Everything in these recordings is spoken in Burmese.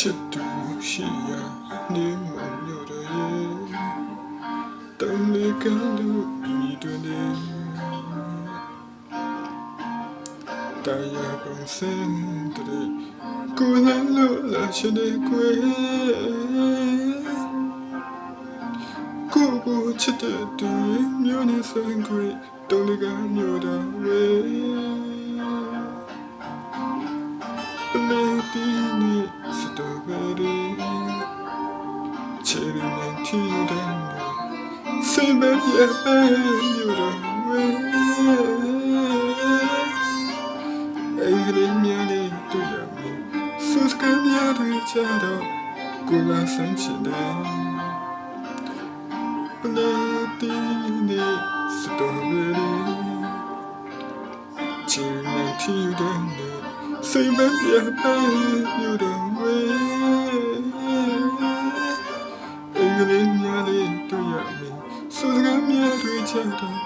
ချစ်သူရှိရနေမှလို့ရရဲ့တောင်းလေးကလို့ဒီတွင်နေတရားပုံစံတဲ့ကိုယ်လည်းလို့လာချင်တဲ့ကွယ်ကိုချစ်တဲ့သူမျိုးနဲ့ဆိုင်ကွယ်တောင်းလေးကမျိုးတော်ဝဲပလေတီနီစတော်ဘယ်ရီချယ်ရီနဲ့ထီတဲ့စိတ်ပဲပြည့်ပဲမျိုးတော်ဝဲအဲ့ဒီမြန်လေးတွေ့ရမယ်စူစကများတွေချတော့ကိုလာဆန်းချင်တယ်ပလေတီနီစတော်ဘယ်ရီချယ်ရီနဲ့ထီတဲ့စိတ်ပဲပြည့်ပဲမျိုးတော်ဝဲအဲ့ဒီမြန်လေးတွေ့ရမယ်စူစကများတွေချတော့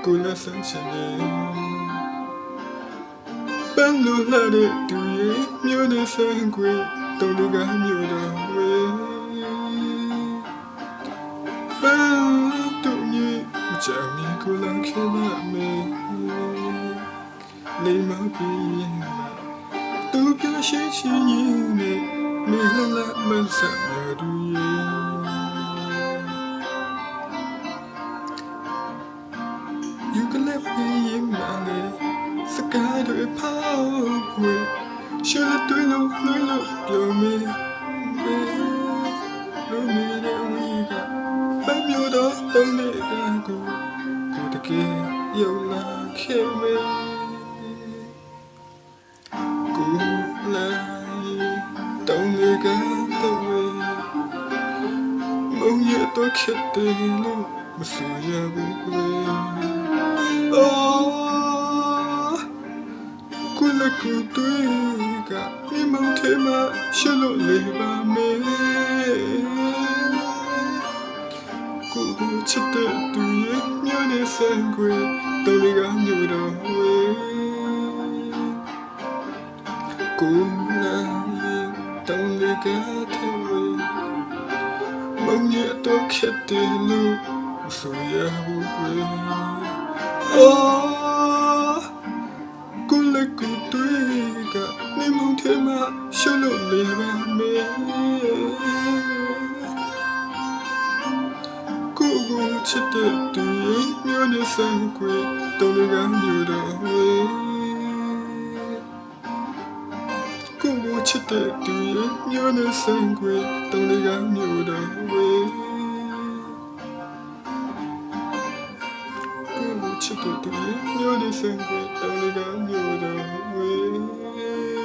ကိုလာဆန်းချင်တယ်ပန်းလိုလာတဲ့သူရဲ့မျိုးနဲ့ဆိုင်ခွေတောင်းတကမျိုးတော်ဝဲပန်းတူညီချာမီကိုလာခဲပါမယ်နေမပြီးသူပြရှိချင်ရင်မင်းလာမဆာရတူရဲ့You can let me in my life စကားတွေဖောက်ဖွယ်ရှယ်တွေ့လို့နှွေးလို့ပြောမေးလို့နေရဝီကဘယ်မျိုးတော့တုံးနေတာကိုတကယ်ရောက်လာခဲ့မေးကိုလာတုံးနေတဲ့ဝေးမုံရတော့ခက်တယ်လို့မဆိုရဘူးကွယ်ကိုလကူတွေကမိမထဲမှာရှလို့လေးပါမယ်ကိုချစ်တဲ့သူရဲ့မျိုးနဲ့ဆိုင်ခွေတောင်းလေးကမျိုးတော်ဝဲကိုလာတောင်းလေးကထဲဝဲမုံရတော့ခက်တယ်လို့ဆိုရဘူးကွယ်ကိုလကူတွေကနေမုန်ထဲမှာရှလို့လေးပါမယ်ကိုချစ်တဲ့သူရဲ့မျိုးနဲ့ဆိုင်ခွေတောင်းလေးကမျိုးတော်ဝဲကိုချစ်တဲ့သူရဲ့မျိုးနဲ့ဆိုင်ခွေတောင်းလေးကမျိုးတော်ဝဲချစ်တဲ့သူရဲ့မျိုးနဲ့ဆိုင်ခွေတောင်းလေးကမျိုးတော်ဝဲ